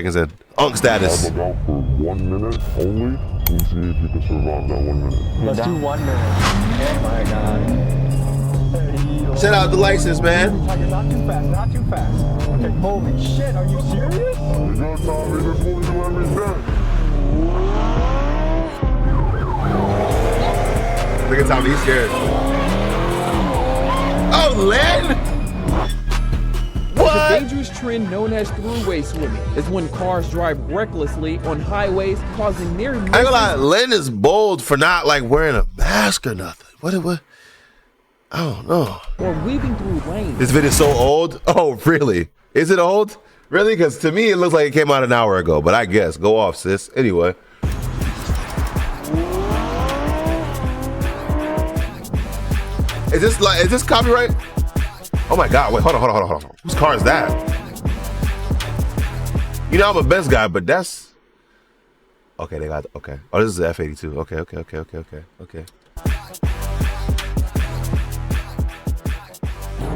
seconds in. Unk status. I'll look out for 1 minute only and see if you can survive that 1 minute. Let's do 1 minute. Oh my God. Set out the license, man. Not too fast, not too fast. Okay, holy shit, are you serious? You gotta tell me this movie you let me dead. Look at Tommy, he's scared. Oh, Len! What? The dangerous trend known as throughway swimming is when cars drive recklessly on highways, causing near misses. I ain't gonna lie, Len is bold for not like wearing a mask or nothing. What? I don't know. Or weaving through lanes. This video's so old. Oh, really? Is it old? Really? Because to me, it looks like it came out an hour ago. But I guess go off, sis. Anyway. Is this copyright? Oh my God! Wait, hold on. Whose car is that? You know I'm a Benz guy, but that's okay. They got okay. Oh, this is the F82. Okay.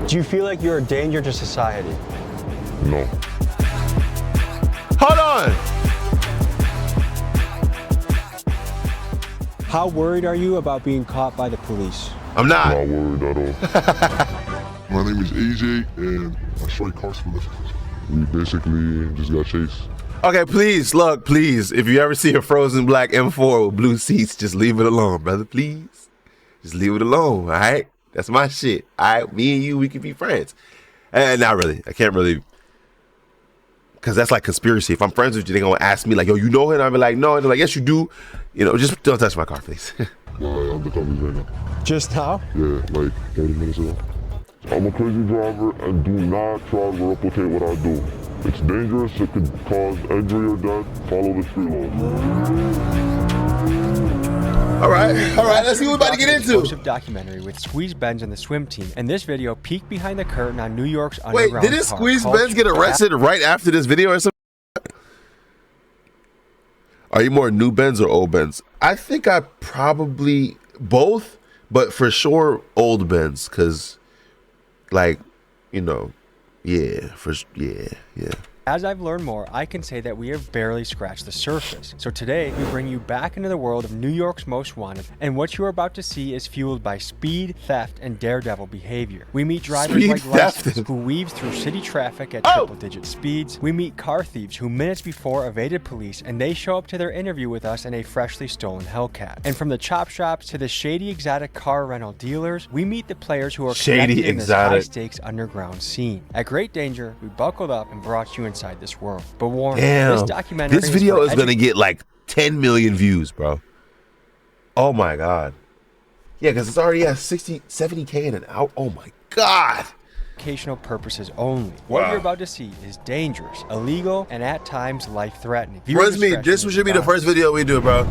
Do you feel like you're a danger to society? No. Hold on. How worried are you about being caught by the police? I'm not. Not worried at all. My name is AJ and I strike cars for this. We basically just got chased. Okay, please, look, please. If you ever see a frozen black M4 with blue seats, just leave it alone, brother, please. Just leave it alone, all right? That's my shit. All right, me and you, we can be friends. And not really. I can't really. Because that's like conspiracy. If I'm friends with you, they're going to ask me, like, yo, you know him? I'll be like, no. And they're like, yes, you do. You know, just don't touch my car, please. I'm the company right now. Just now? Yeah, like 30 minutes ago. I'm a crazy driver and do not try to replicate what I do. It's dangerous, it could cause injury or death. Follow the street laws. All right, let's see what we're about to get into. Explosive documentary with Squeeze Benz and the swim team. And this video peeked behind the curtain on New York's Wait, underground didn't car Squeeze culture. Benz get arrested right after this video or something? Are you more new Benz or old Benz? I think I probably both, but for sure old Benz, because like, you know, yeah. As I've learned more, I can say that we have barely scratched the surface. So today, we bring you back into the world of New York's Most Wanted, and what you are about to see is fueled by speed, theft, and daredevil behavior. We meet drivers like License, who weaves through city traffic at triple-digit speeds. We meet car thieves who minutes before evaded police, and they show up to their interview with us in a freshly stolen Hellcat. And from the chop shops to the shady exotic car rental dealers, we meet the players who are connected in this high-stakes underground scene. At great danger, we buckled up and brought you inside this world. But warning, this documentary this video is gonna get like 10 million views, bro. Oh my God. Yeah, because it's already at 70K in an hour. Oh my God. Educational purposes only. What you're about to see is dangerous, illegal, and at times life-threatening. This should be the first video we do, bro.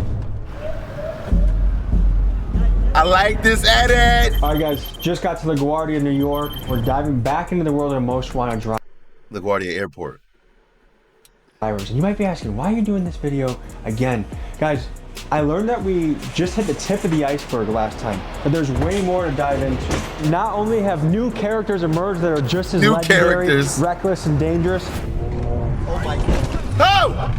I like this edit. All right, guys, just got to LaGuardia, New York. We're diving back into the world of Most Wanted drivers. LaGuardia Airport. And you might be asking, why are you doing this video again? Guys, I learned that we just hit the tip of the iceberg last time, but there's way more to dive into. Not only have new characters emerged that are just as legendary, reckless, and dangerous. Oh my God. Oh!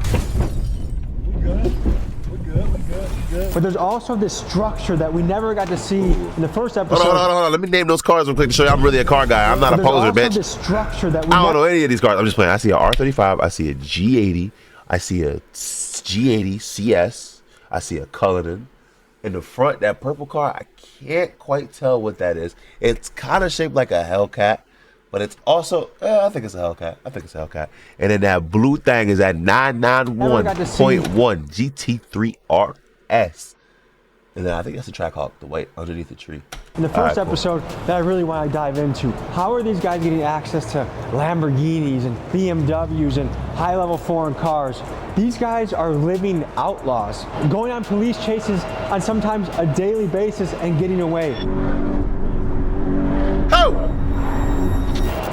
But there's also this structure that we never got to see in the first episode. Hold on. Let me name those cars real quick to show you I'm really a car guy. I'm not a poser, bitch. This structure that we I don't know any of these cars. I'm just playing. I see a R35. I see a G80. I see a G80 CS. I see a Cullinan. In the front, that purple car, I can't quite tell what that is. It's kind of shaped like a Hellcat, but it's also, I think it's a Hellcat. And then that blue thing is at 991.1 GT3 RS. And then I think that's a Trackhawk, the white underneath the tree. In the first episode that I really want to dive into, how are these guys getting access to Lamborghinis and BMWs and high-level foreign cars? These guys are living outlaws, going on police chases on sometimes a daily basis and getting away.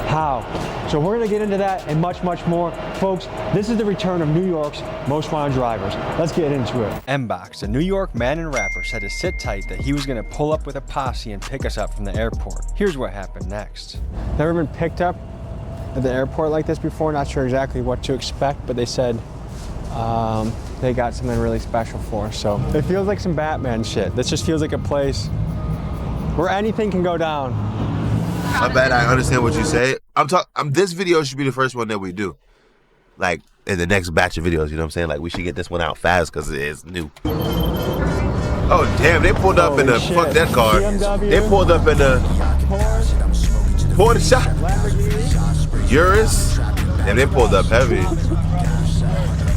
How? So we're going to get into that and much, much more. Folks, this is the return of New York's Most Wanted drivers. Let's get into it. M-Box, a New York man and rapper, said to sit tight that he was going to pull up with a posse and pick us up from the airport. Here's what happened next. Never been picked up at the airport like this before. Not sure exactly what to expect, but they said they got something really special for us. So it feels like some Batman shit. This just feels like a place where anything can go down. I bet I understand what you say. This video should be the first one that we do. Like, in the next batch of videos, you know what I'm saying? Like, we should get this one out fast because it's new. Oh, damn, they pulled up in the, shit. fuck that car. BMW. They pulled up in the, shot. Urus, and they pulled up heavy.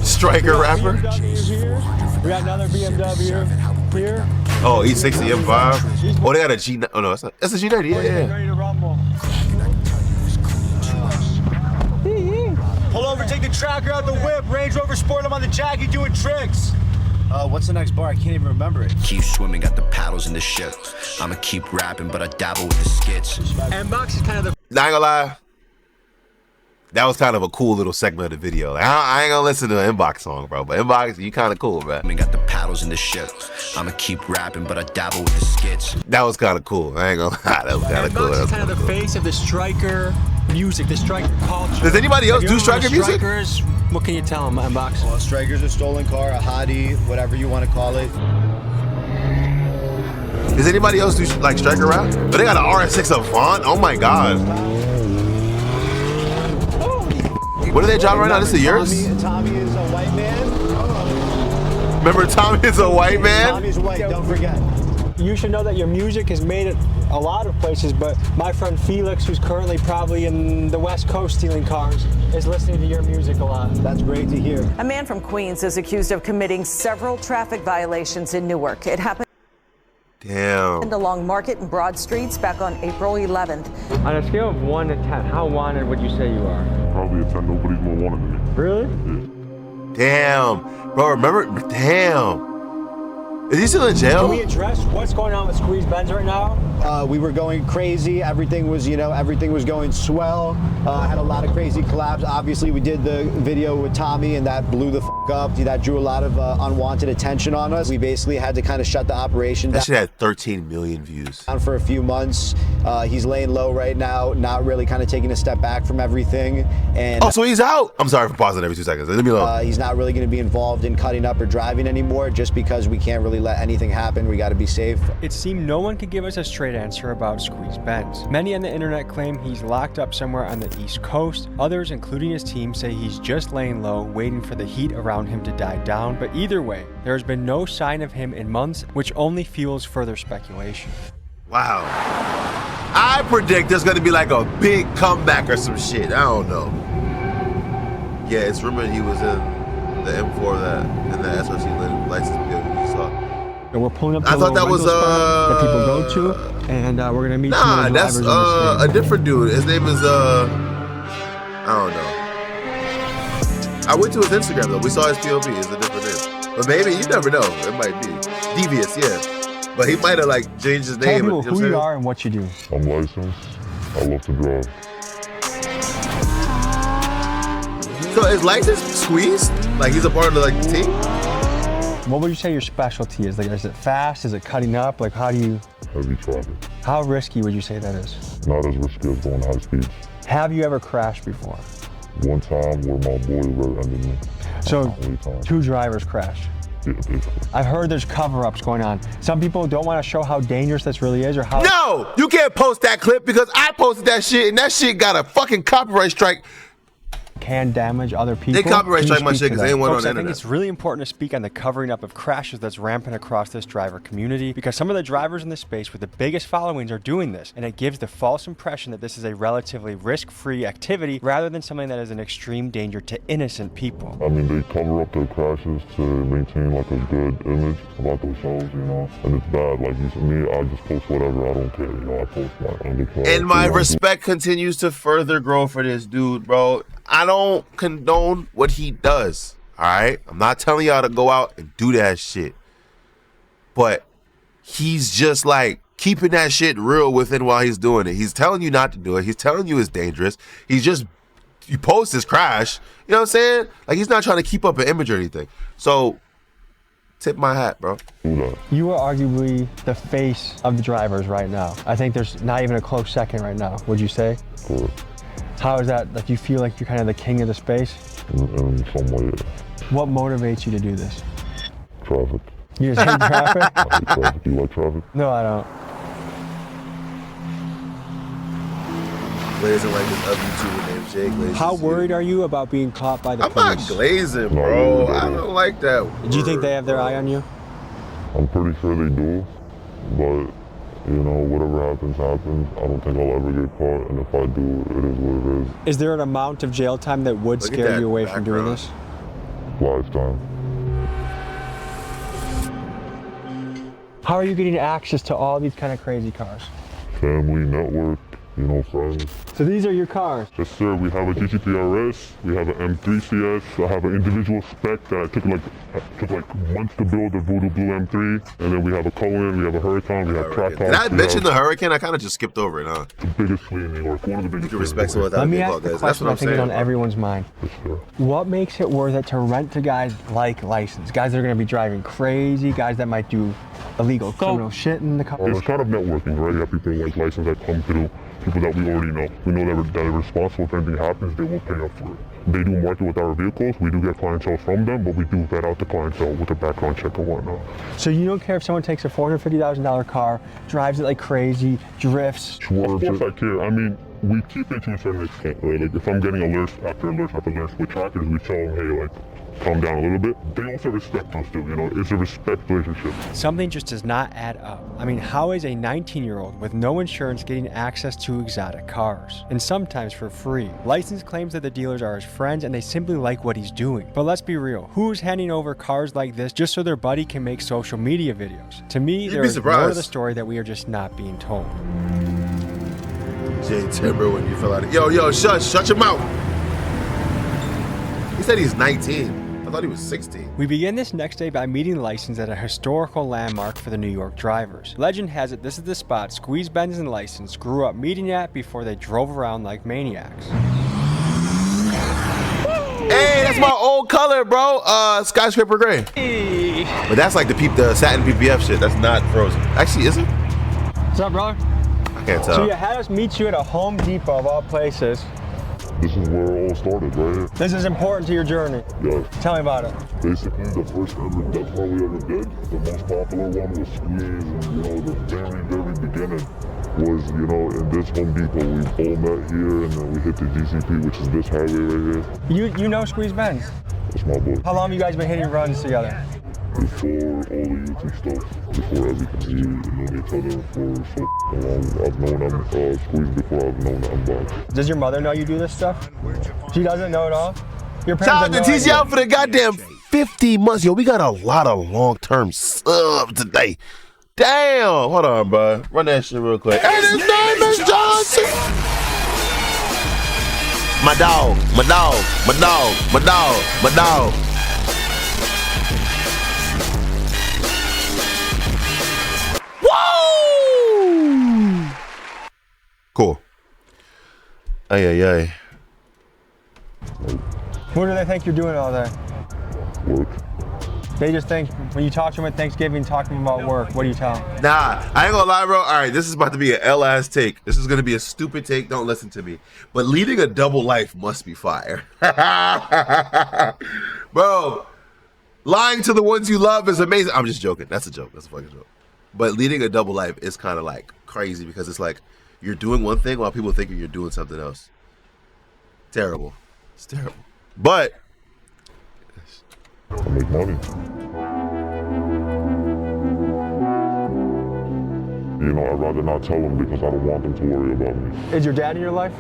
Striker rapper. We got another BMW here. Oh, E60 M5. Oh, they got a G. Oh no, that's a G90. Yeah. Ready to rumble. Pull over, take the tracker out the whip. Range Rover Sport, I'm on the Jackie doing tricks. What's the next bar? I can't even remember it. Keep swimming, got the paddles in the ship. I'ma keep rapping, but I dabble with the skits. M-Box is kind of the... Not gonna lie. That was kind of a cool little segment of the video. Like, I ain't gonna listen to an Inbox song, bro. But Inbox, you kind of cool, man. Got the paddles in the ship. I'ma keep rapping, but I dabble with the skits. That was kind of cool. I ain't gonna lie. That was kind of cool. M-Box is kind of the face of the striker music, the striker culture. Does anybody else Like, do you know, striker music? Strikers, what can you tell them, M-Box? Well, Striker's a stolen car, a hottie, whatever you want to call it. Does anybody else do like striker rap? But they got an RS6 Avant. Oh my god. What are they driving right now? This is yours? Tommy is a white man. Remember, Tommy is a white man? Tommy's white, don't forget. You should know that your music is made at a lot of places, but my friend Felix, who's currently probably in the West Coast stealing cars, is listening to your music a lot. That's great to hear. A man from Queens is accused of committing several traffic violations in Newark. It happened Damn. along Market and Broad Streets back on April 11th. On a scale of 1 to 10, how wanted would you say you are? Probably a 10. Nobody's more wanted than me. Really? Damn. Bro, remember? Damn. Is he still in jail? Can we address what's going on with Squeeze Benz right now? We were going crazy. Everything was, everything was going swell. I had a lot of crazy collabs. Obviously, we did the video with Tommy, and that blew the up. That drew a lot of unwanted attention on us. We basically had to kind of shut the operation down. That shit had 13 million views. For a few months. He's laying low right now, not really kind of taking a step back from everything. And Oh, so he's out. I'm sorry for pausing every 2 seconds. Leave me alone. he's not really going to be involved in cutting up or driving anymore, just because we can't really let anything happen. We got to be safe. It seemed no one could give us a straight answer about Squeeze Benz. Many on the internet claim he's locked up somewhere on the East Coast. Others, including his team, say he's just laying low, waiting for the heat around him to die down. But either way, there has been no sign of him in months, which only fuels further speculation. Wow. I predict there's gonna be like a big comeback or some shit. I don't know. Yeah, it's rumored he was in the M4 in the SRC license plate you saw. And we're pulling up to I a thought little that was rental spot that people go to, and we're gonna meet some Nah, of the that's drivers in the a different dude. His name is I don't know. I went to his Instagram though. We saw his POV. It's a different name. But maybe you never know. It might be Devious, yeah. But he might have like changed his Tell name. people You know who what you I'm are and what you do. I'm licensed. I love to drive. saying? So is license squeezed? Like he's a part of the team? What would you say your specialty is? Like, is it fast? Is it cutting up? Like, Heavy traffic. how risky would you say that is? Not as risky as going high speeds. Have you ever crashed before? One time where my boy rear-ended me. So, Only time. 2 drivers crashed. Yeah, basically. I've heard there's cover-ups going on. Some people don't want to show how dangerous this really is or how... No! You can't post that clip because I posted that shit and that shit got a fucking copyright strike. can damage other people. They copyright Can you strike my speak shit to 'cause that? they ain't one on Folks, the I think internet. it's really important to speak on the covering up of crashes that's rampant across this driver community, because some of the drivers in this space with the biggest followings are doing this, and it gives the false impression that this is a relatively risk-free activity rather than something that is an extreme danger to innocent people. I mean, they cover up their crashes to maintain like a good image about themselves, you know? And it's bad. Like, you see me, I just post whatever. I don't care, you know? I post my undercar. And my respect continues to further grow for this dude, bro. I don't condone what he does, all right? I'm not telling y'all to go out and do that shit. But he's just like keeping that shit real within while he's doing it. He's telling you not to do it. He's telling you it's dangerous. He posts his crash. You know what I'm saying? Like, he's not trying to keep up an image or anything. So, tip my hat, bro. You are arguably the face of the drivers right now. I think there's not even a close second right now, would you say? Correct. How is that? Like, you feel like you're kind of the king of the space? In some way, What motivates you to do this? traffic. You just hate traffic? I hate traffic. Do you like traffic? No, I don't. Glazing like this other YouTuber named Jay Glazing. How worried are you about being caught by the I'm not police? glazing, bro. I don't like that. Do you think they have their eye on you? I'm pretty sure they do, but you know, whatever happens, happens. I don't think I'll ever get caught, and if I do, it is what it is. Is there an amount of jail time that would Look at scare that you away from doing background. this? Lifetime. How are you getting access to all these kind of crazy cars? Family, network, you know, friends. So these are your cars. Yes, sir. We have a GTP RS. We have an M3 CS. I have an individual spec that I took like months to build, the Voodoo Blue M3. And then we have a Cullinan. We have a Huracan. We have Track Did I mention the Hurricane? I kind of just skipped over it, huh? the biggest fleet in New York. One of the biggest. You can respect some of that. Let me ask guys. the That's question what I I'm think is saying. on everyone's mind. Yes, sir. What makes it worth it to rent to guys like License? Guys that are going to be driving crazy, guys that might do illegal criminal shit in the car. Well, it's kind of networking, right? You have people like License that come through, people that we already know. We know that they're responsible if anything happens, they will pay up for it. They do market with our vehicles. We do get clientele from them, but we do vet out the clientele with a background check and whatnot. So you don't care if someone takes a $450,000 car, drives it like crazy, drifts? Of course I care. I mean, we keep it to a certain extent, right? Like if I'm getting alerts after alerts after alerts with trackers, we tell them, hey, like, calm down a little bit. They also respect us too, you know? It's a respect relationship. Something just does not add up. I mean, how is a 19-year-old with no insurance getting access to exotic cars? And sometimes for free. License claims that the dealers are his friends and they simply like what he's doing. But let's be real, who's handing over cars like this just so their buddy can make social media videos? To me, there is more to the story that we are just not being told. Jay Timber, when you fill out it. Yo, shut your mouth. He said he's 19. I thought he was 16. We begin this next day by meeting License at a historical landmark for the New York drivers. Legend has it this is the spot Squeeze, Benz, and License grew up meeting at before they drove around like maniacs. Hey, that's my old color, bro. Skyscraper gray. But that's like the satin PPF shit. That's not frozen. Actually, is it? What's up, brother? I can't tell. So you had us meet you at a Home Depot of all places. This is where it all started, right here. This is important to your journey. Yes. Tell me about it. Basically, the first ever death row we ever did, the most popular one was Squeeze, and you know, the very beginning was, you know, in this Home Depot. We all met here, and then we hit the GCP, which is this highway right here. You know Squeeze Benz? That's my boy. How long have you guys been hitting runs together? Before all the YouTube stuff, before everything, we known each other for so long. I've known him, Squeeze before I've known him back. Does your mother know you do this stuff? She doesn't know at all? Your parents Shout out have to no TC idea. out for the goddamn 50 months. Yo, we got a lot of long-term subs today. Damn. Hold on, bro. Run that shit real quick. And his name is Johnson. My dog. Woo! Cool. Ay. What do they think you're doing all day? Work. They just think, when you talk to them at Thanksgiving, talk to them about work. What do you tell them? Nah, I ain't gonna lie, bro. All right, this is about to be an L-ass take. This is gonna be a stupid take. Don't listen to me. But leading a double life must be fire. Bro, lying to the ones you love is amazing. I'm just joking. That's a joke. That's a fucking joke. But leading a double life is kind of like crazy because it's like you're doing one thing while people think you're doing something else. Terrible. It's terrible. But I make money. You know, I'd rather not tell them because I don't want them to worry about me. Is your dad in your life?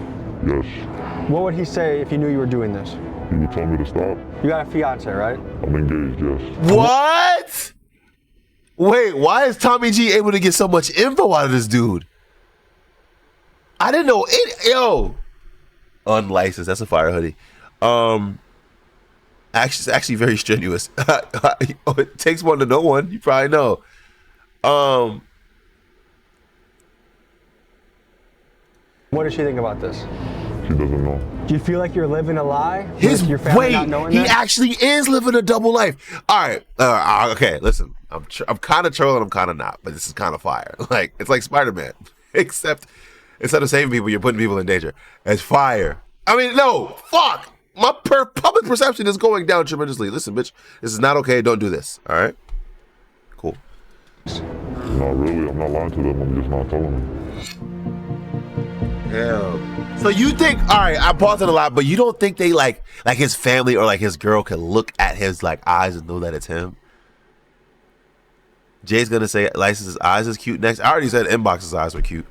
Yes. What would he say if he knew you were doing this? He would tell me to stop. You got a fiance, right? I'm engaged, yes. what? Wait, why is Tommy G able to get so much info out of this dude? I didn't know it. Yo, unlicensed. That's a fire hoodie. It's actually very strenuous. It takes one to know one. You probably know. What does she think about this? She doesn't know. Do you feel like you're living a lie? His with your family wait, not knowing he that? actually is living a double life. All right, okay. Listen, I'm kind of trolling. I'm kind of not, but this is kind of fire. Like it's like Spider-Man, except instead of saving people, you're putting people in danger. It's fire. I mean, no, fuck. My public perception is going down tremendously. Listen, bitch, this is not okay. Don't do this. All right? Cool. Not really. I'm not lying to them. I'm just not telling them. Hell. So you think, all right, I'm pausing a lot, but you don't think they like his family or like his girl can look at his like eyes and know that it's him? Jay's gonna say License's eyes is cute next. I already said Inbox's eyes were cute.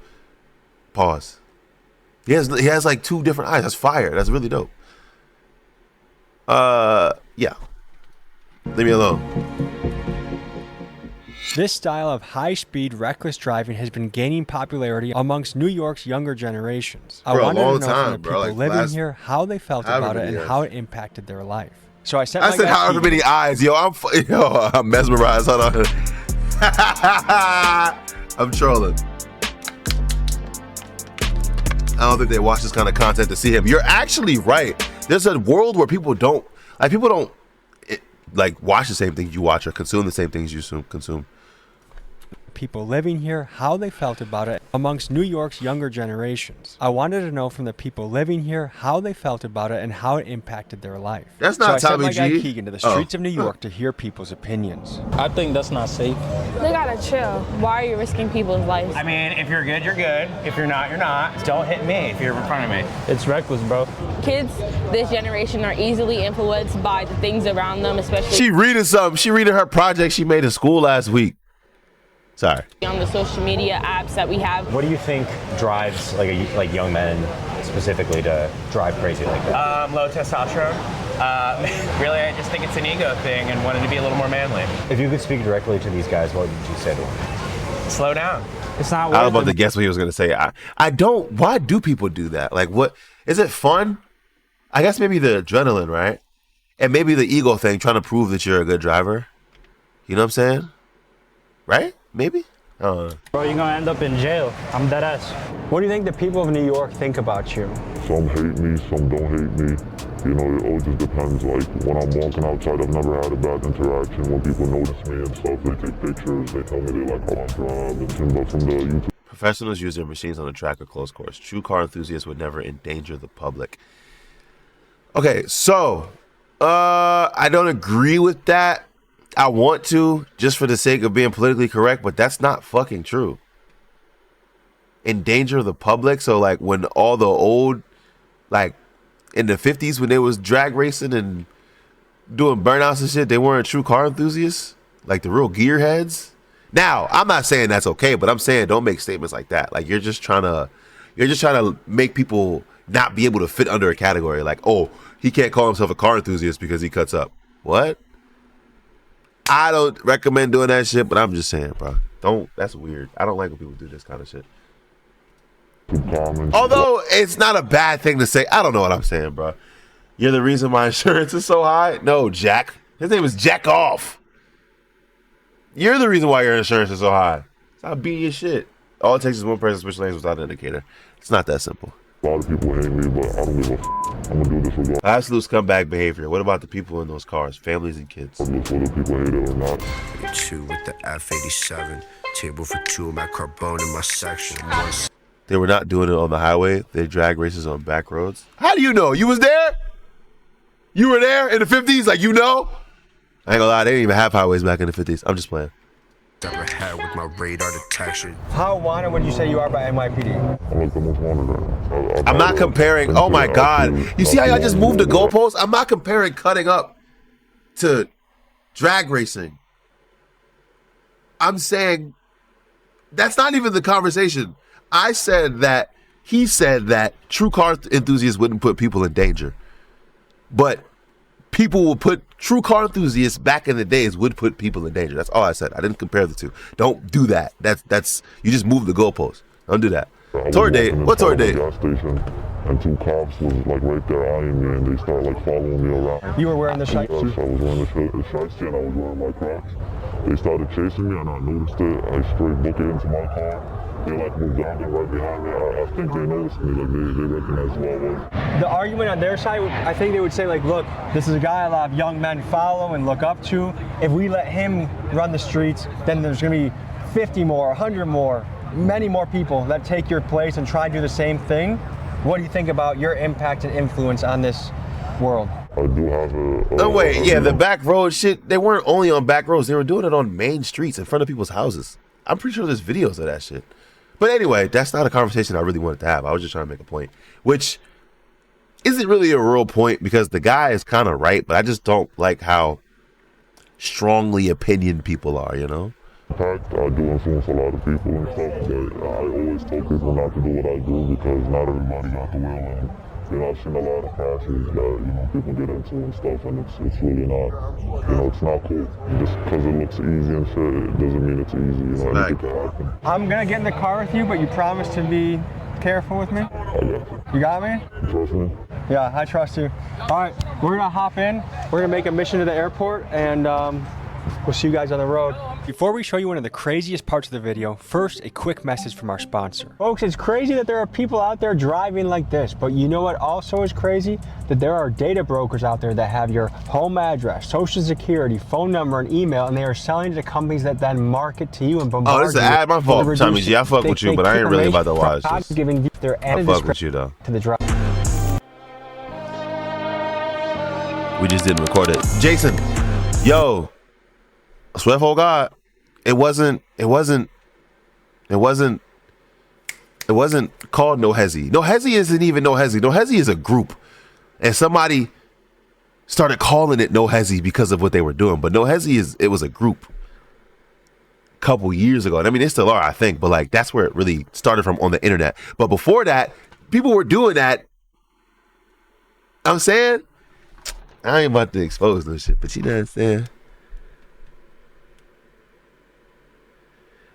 Pause. He has like 2 different eyes. That's fire. That's really dope. Yeah. Leave me alone. This style of high-speed, reckless driving has been gaining popularity amongst New York's younger generations. I wanted to know from the people living here how they felt about it and how it impacted their life. So I said however many eyes. Yo, I'm mesmerized. Hold on. I'm trolling. I don't think they watch this kind of content to see him. You're actually right. There's a world where people don't watch the same things you watch or consume the same things you consume. People living here how they felt about it amongst New York's younger generations. I wanted to know from the people living here how they felt about it and how it impacted their life. That's not so Tommy I sent my G. guy Keegan to the streets of New York to hear people's opinions. I think that's not safe. They gotta chill. Why are you risking people's lives? I mean, if you're good, you're good. If you're not, you're not. Don't hit me if you're in front of me. It's reckless, bro. Kids this generation are easily influenced by the things around them, especially She reading something. She reading her project she made in school last week. Sorry. On the social media apps that we have. What do you think drives like young men specifically to drive crazy like that? Low testosterone. Really, I just think it's an ego thing and wanting to be a little more manly. If you could speak directly to these guys, what would you say to them? Slow down. It's not worth it. I was about to guess what he was going to say. I don't. Why do people do that? Like, what? Is it fun? I guess maybe the adrenaline, right? And maybe the ego thing, trying to prove that you're a good driver. You know what I'm saying? Right? Maybe? Bro, you're gonna end up in jail. I'm dead ass. What do you think the people of New York think about you? Some hate me, some don't hate me. You know, it all just depends. Like, when I'm walking outside, I've never had a bad interaction. When people notice me and stuff, they take pictures, they tell me they like how I drive. And from the YouTube. Professionals use their machines on a track or close course. True car enthusiasts would never endanger the public. Okay, so, I don't agree with that. I want to, just for the sake of being politically correct, but that's not fucking true. Endanger the public. So like when all the old, like in the 50s when they was drag racing and doing burnouts and shit, they weren't true car enthusiasts, like the real gearheads. Now, I'm not saying that's okay, but I'm saying don't make statements like that. Like you're just trying to make people not be able to fit under a category. Like, oh, he can't call himself a car enthusiast because he cuts up. What? I don't recommend doing that shit, but I'm just saying, bro. That's weird. I don't like when people do this kind of shit. Although it's not a bad thing to say. I don't know what I'm saying, bro. You're the reason my insurance is so high? No, Jack. His name is Jack Off. You're the reason why your insurance is so high. Stop beating your shit. All it takes is one person switch lanes without an indicator. It's not that simple. A lot of people hate me, but I don't give a I'm gonna do this regardless. Absolute scumbag behavior. What about the people in those cars, families and kids? Whether people hate it or not. 2 with the F87. Table for 2, my carbone in my section. They were not doing it on the highway. They drag races on back roads. How do you know? You was there? You were there in the 50s? Like, you know? I ain't gonna lie, they didn't even have highways back in the 50s. I'm just playing. With my radar detection. How wanted would you say you are by NYPD? I'm like the most wanted. I'm not comparing. Oh my God. You see how y'all just moved the goalposts? I'm not comparing cutting up to drag racing. I'm saying that's not even the conversation. I said that he said that true car enthusiasts wouldn't put people in danger. But people will put true car enthusiasts back in the days would put people in danger. That's all I said. I didn't compare the two. Don't do that. That's you just move the goalpost. Don't do that. Tour date. What tour date? Gas station, and 2 cops was like right there eyeing me, and they started like following me around. You were wearing the shirt? Yes, I was wearing the shirt, and I was wearing my Crocs. They started chasing me, and I noticed it. I straight booked it into my car. They like moved down there right behind me. I think they noticed me, like they recognized who I was. The argument on their side, I think they would say like, look, this is a guy a lot of young men follow and look up to. If we let him run the streets, then there's gonna be 50 more, 100 more, many more people that take your place and try to do the same thing. What do you think about your impact and influence on this world? I do have a No, wait, yeah, the back road shit, they weren't only on back roads, they were doing it on main streets in front of people's houses. I'm pretty sure there's videos of that shit. But anyway, that's not a conversation I really wanted to have. I was just trying to make a point, which isn't really a real point because the guy is kind of right, but I just don't like how strongly opinion people are, you know? impact. I do influence a lot of people and stuff, but I always tell people not to do what I do because not everybody got the will. And you know, I've seen a lot of crashes that people get into and stuff, and it's really not, it's not cool. Just because it looks easy and shit, it doesn't mean it's easy. Anything can happen. I'm gonna get in the car with you, but you promise to be careful with me. I got you. You got me? You trust me? Yeah, I trust you. All right, we're gonna hop in. We're gonna make a mission to the airport, and we'll see you guys on the road. Before we show you one of the craziest parts of the video, first a quick message from our sponsor. Folks, it's crazy that there are people out there driving like this, but you know what also is crazy? That there are data brokers out there that have your home address, social security, phone number, and email, and they are selling to companies that then market to you and bombard you. Oh, this is an ad, my fault, Tommy G. I fuck with you, but I ain't really about to watch this. Giving their I fuck with you though. To the drive. We just didn't record it. Jason, yo, I swear for God, it wasn't called No Hezzy. No Hezzy isn't even No Hezzy. No Hezzy is a group. And somebody started calling it No Hezzy because of what they were doing. But No Hezzy it was a group a couple years ago. And I mean, they still are, I think, but like that's where it really started from on the internet. But before that, people were doing that. I'm saying, I ain't about to expose no shit, but you know what I'm saying?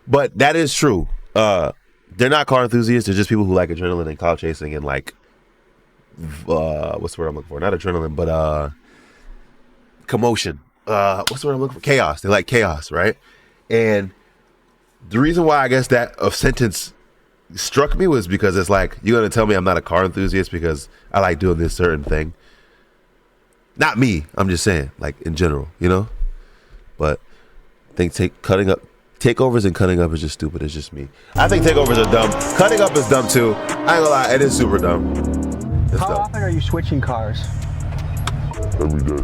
But that is true. They're not car enthusiasts. They're just people who like adrenaline and cloud chasing and like, what's the word I'm looking for? Not adrenaline, but commotion. What's the word I'm looking for? Chaos. They like chaos, right? And the reason why I guess that sentence struck me was because it's like, you're going to tell me I'm not a car enthusiast because I like doing this certain thing. Not me. I'm just saying, like in general, you know? But I think takeovers and cutting up is just stupid. It's just me. I think takeovers are dumb. Cutting up is dumb too. I ain't gonna lie, it is super dumb. It's How dumb. often are you switching cars? Every day.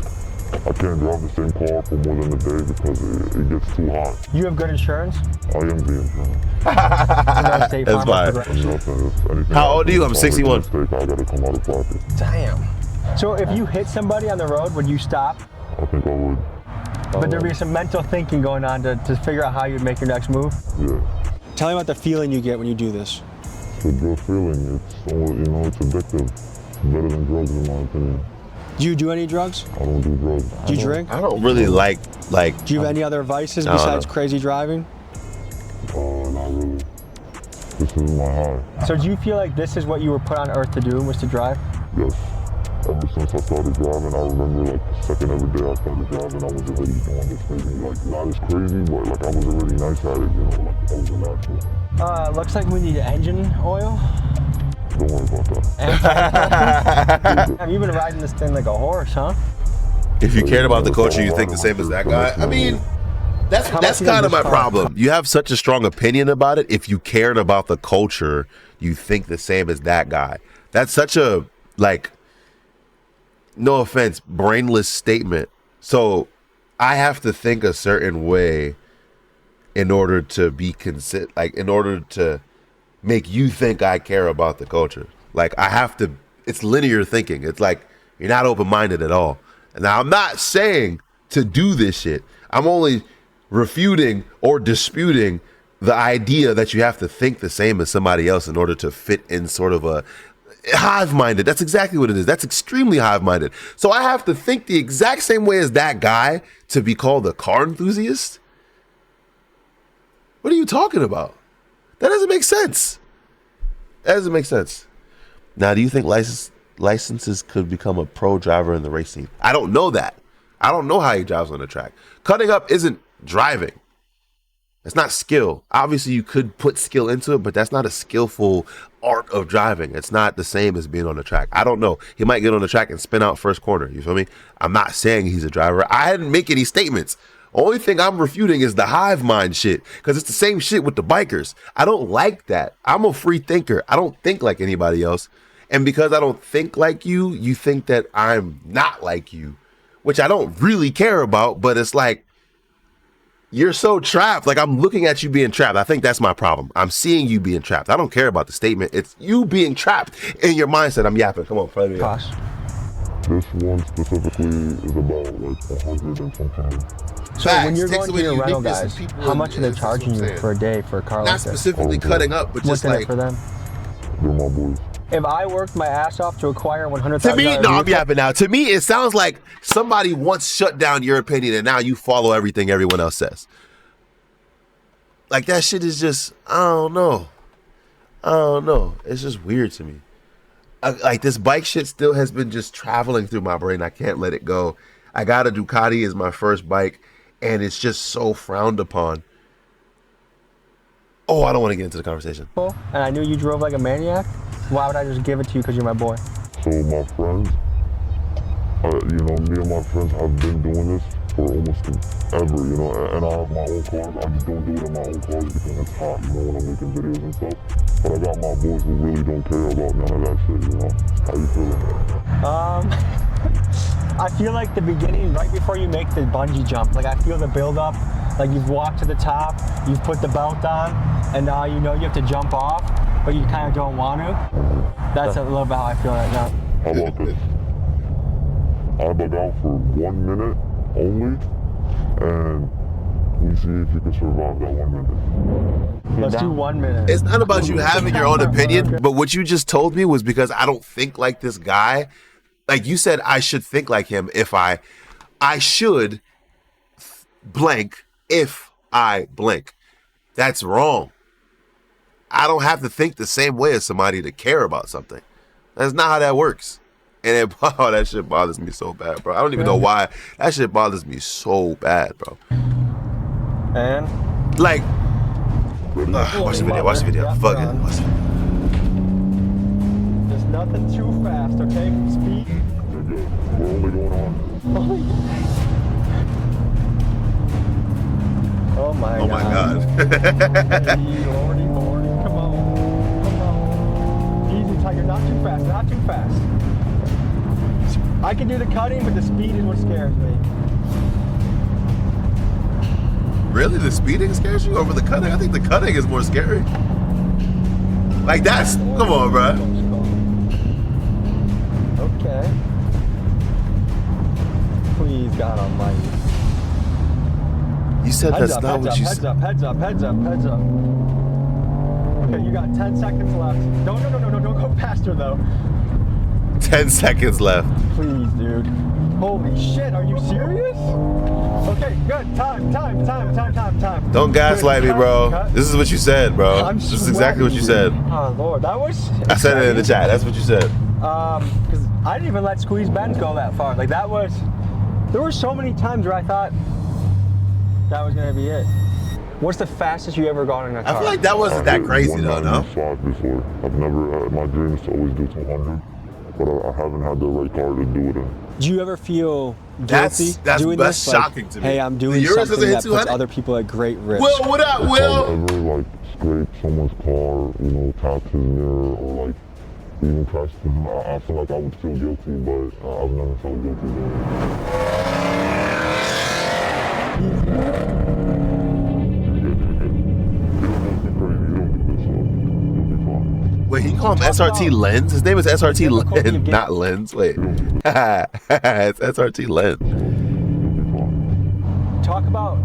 I can't drive the same car for more than a day because it gets too hot. You have good insurance? I am the insurance. That's fine. How old are you? I'm 61. I gotta come out of pocket. Damn. So if you hit somebody on the road, would you stop? I think I would. But there'd be some mental thinking going on to figure out how you'd make your next move? Yeah. Tell me about the feeling you get when you do this. It's a good feeling. It's addictive. It's better than drugs in my opinion. Do you do any drugs? I don't do drugs. Do you drink? I don't really like. Do you have any other vices besides crazy driving? Not really. This is my high. So do you feel like this is what you were put on earth to do, was to drive? Yes. Ever since I started driving, I remember like the second every day I started driving, I was already doing this thing. Like not as crazy, but like I was already nice at it, like I was a natural. Looks like we need engine oil. Don't worry about that. You've been riding this thing like a horse, huh? If you cared about the culture, you think the same as that guy? I mean, that's kind of my problem. You have such a strong opinion about it. If you cared about the culture, you think the same as that guy. That's such a, like, no offense, brainless statement. So I have to think a certain way in order to be in order to make you think I care about the culture. Like I have to, it's linear thinking. It's like you're not open-minded at all. Now I'm not saying to do this shit. I'm only refuting or disputing the idea that you have to think the same as somebody else in order to fit in sort of a hive-minded. That's exactly what it is. That's extremely hive-minded. So I have to think the exact same way as that guy to be called a car enthusiast? What are you talking about? That doesn't make sense. That doesn't make sense. Now, do you think licenses could become a pro driver in the race scene? I don't know that. I don't know how he drives on the track. Cutting up isn't driving. It's not skill. Obviously, you could put skill into it, but that's not a skillful art of driving. It's not the same as being on the track. I don't know. He might get on the track and spin out first corner. You feel me? I'm not saying he's a driver. I didn't make any statements. Only thing I'm refuting is the hive mind shit, because it's the same shit with the bikers. I don't like that. I'm a free thinker. I don't think like anybody else. And because I don't think like you think that I'm not like you, which I don't really care about, but it's like, you're so trapped. Like, I'm looking at you being trapped. I think that's my problem. I'm seeing you being trapped. I don't care about the statement. It's you being trapped in your mindset. I'm yapping. Come on, play me. This one specifically is about like 100 and something. So when you're going to your rental guys, how much are they charging you for a day for a car like this? Not specifically cutting up, but just like for them. They're my boys. If I worked my ass off to acquire $100,000, to me, no, I'm yapping now. To me, it sounds like somebody once shut down your opinion and now you follow everything everyone else says. Like, that shit is just, I don't know. It's just weird to me. Like, this bike shit still has been just traveling through my brain. I can't let it go. I got a Ducati as my first bike, and it's just so frowned upon. Oh, I don't want to get into the conversation. And I knew you drove like a maniac. Why would I just give it to you because you're my boy? So my friends, you know, me and my friends have been doing this for almost ever, you know, and I have my own cars. I just don't do it in my own cars because it's hot, you know, when I'm making videos and stuff. But I got my boys who really don't care about none of that shit, you know. How you feeling? I feel like the beginning, right before you make the bungee jump, like I feel the build up, like you've walked to the top, you've put the belt on, and now you know you have to jump off, but you kind of don't want to. That's a little bit how I feel right now. How about this? I bug out for 1 minute only, and we see if you can survive that 1 minute. Let's do 1 minute. It's not about you having your own opinion, but what you just told me was because I don't think like this guy. Like you said, I should think like him if I should blank if I blink. That's wrong. I don't have to think the same way as somebody to care about something. That's not how that works. And that shit bothers me so bad, bro. I don't even know why. That shit bothers me so bad, bro. And? Like, watch the video, watch the video. Fuck it, watch the video. There's nothing too fast, okay? Speed. We're only going on. Oh my God. Hey, Lordy, come on. Easy, Tiger, not too fast, not too fast. I can do the cutting, but the speed is what scares me. Really? The speeding scares you over the cutting? I think the cutting is more scary. Like, that's, come on, bro. Okay. Please, God almighty. You said that's not what you said. Heads up. Okay, you got 10 seconds left. No, don't go faster though. 10 seconds left. Please, dude. Holy shit, are you serious? Okay, good. Time. Don't gaslight me, bro. This is what you said, bro. This is exactly what you said. Oh, Lord, that was... I said it in the chat. That's what you said. Because I didn't even let Squeeze Benz go that far. Like, that was... There were so many times where I thought that was going to be it. What's the fastest you ever gone in a car? I feel like that wasn't that crazy, though, no? 195 before. I've never... my dream is to always do 200. But I haven't had the right car to do it in. Do you ever feel guilty doing that's this? shocking to me. Hey, I'm doing something that puts other people at great risk. Will, what up, Will? I've ever like scraped someone's car, you know, tapped his mirror, or like even crashed him. I feel like I would feel guilty, but I've never felt guilty Wait, he called him SRT Lens? His name is SRT Lens, not Lens. Wait. It's SRT Lens. Talk about...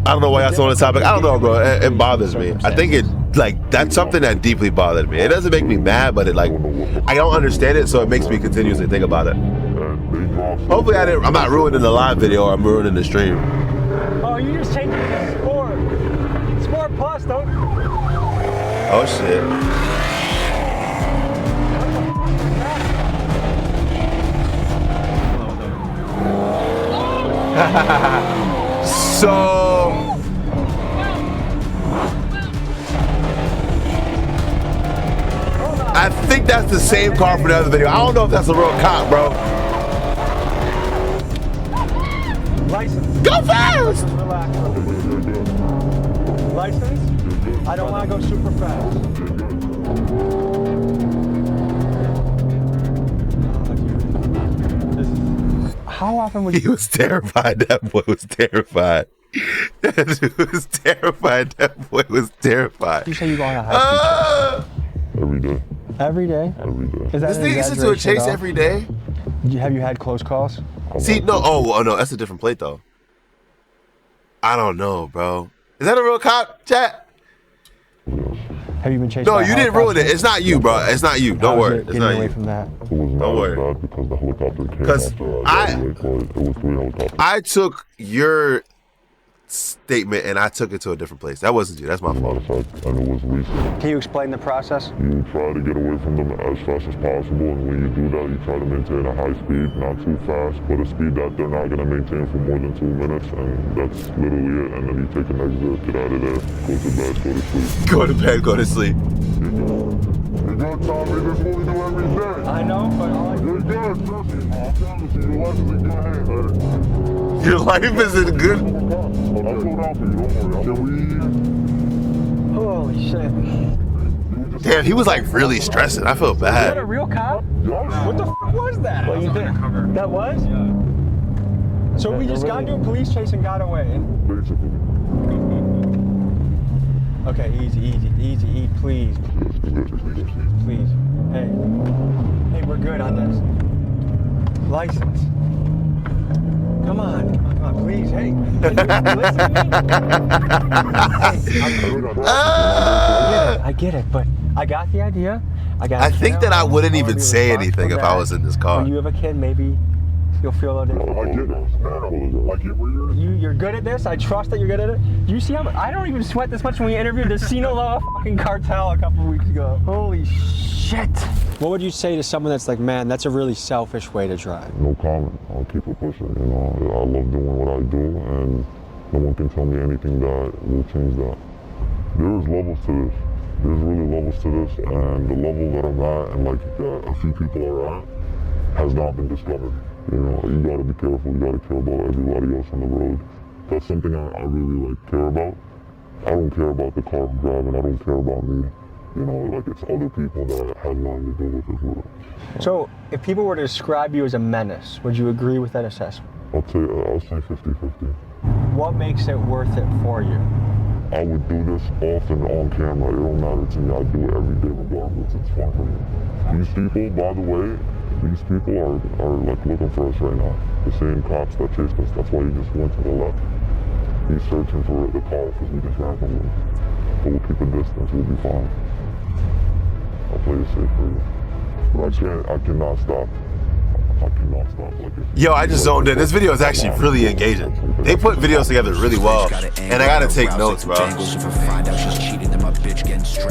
I don't know why y'all on the topic. I don't know, bro. It bothers me. I think it, like, that's something that deeply bothered me. It doesn't make me mad, but it, like, I don't understand it, so it makes me continuously think about it. Hopefully I'm not ruining the live video, or I'm ruining the stream. Oh, you just changed it to Sport. Sport Plus, don't... Oh, shit. So I think that's the same car from the other video. I don't know if that's a real cop, bro. License. Go fast! Relax. License? I don't want to go super fast. How often would He was terrified. That boy was terrified. That dude was terrified. That boy was terrified. you say you go on a high speed Every day. chase? Every day? Every day. Is that This an nigga gets into a exaggeration chase at all? every day. Have you had close calls? See, no, oh no, that's a different plate though. I don't know, bro. Is that a real cop, chat? Have you been chased? No, by a you didn't ruin it. helicopter? It's not you, bro. It's not you. Don't How was worry. it It's getting not away you. from that. It was not Don't as worry. bad because the helicopter came 'Cause after I got away for it. It was 3 helicopters. I took your statement and I took it to a different place. That wasn't you. That's my As a matter fault. of fact, and it was recent. Can you explain the process? You try to get away from them as fast as possible, and when you do that, you try to maintain a high speed, not too fast, but a speed that they're not going to maintain for more than 2 minutes, and that's literally it. And then you take an exit, get out of there, go to bed, go to sleep. Go to bed, go to sleep. You're good, Tommy. This is what we do every day. I know, but all I You're good, trust me. I promise you, your life is in good hands. Your life isn't good. I'll slow down for you, don't worry. Can we... Holy shit. Damn, he was like really stressing. I feel Is that a bad. real cop? What the fuck was that? What you think? That was? Yeah. So we just got into a police chase and got away. Basically. Okay, easy, please. Please. Hey, we're good on this. License. Come on, please, hey. Can you listen to me? I get it, but I got the idea. I think that I wouldn't even say anything if I was in this car. When you have a kid, maybe you'll feel a little different. I get it. I get where you're... You're good at this. I trust that you're good at it. Do you see how I don't even sweat this much when we interviewed the Sinaloa fucking cartel a couple of weeks ago. Holy shit. What would you say to someone that's like, man, that's a really selfish way to drive? No comment. I'll keep it pushing. You know, I love doing what I do, and no one can tell me anything that will change that. There's levels to this. There's really levels to this, and the level that I'm at, and like a few people are at, has not been discovered. You know, you gotta be careful. You gotta care about everybody else on the road. That's something I really like care about. I don't care about the car I'm driving. I don't care about me. You know, like it's other people that have nothing to do with as well. So, if people were to describe you as a menace, would you agree with that assessment? I'll say 50-50. What makes it worth it for you? I would do this often on camera. It don't matter to me. I do it every day regardless. It's fun for me. These people, by the way, these people are like looking for us right now. The same cops that chased us. That's why he just went to the left. He's searching for the car because we just ran from him. But we'll keep a distance. We'll be fine. I'll play it safe for you. But I cannot stop. I cannot stop. Like Yo, I just zoned in. This video is actually really engaging. They put videos together really well, and I gotta take notes, bro.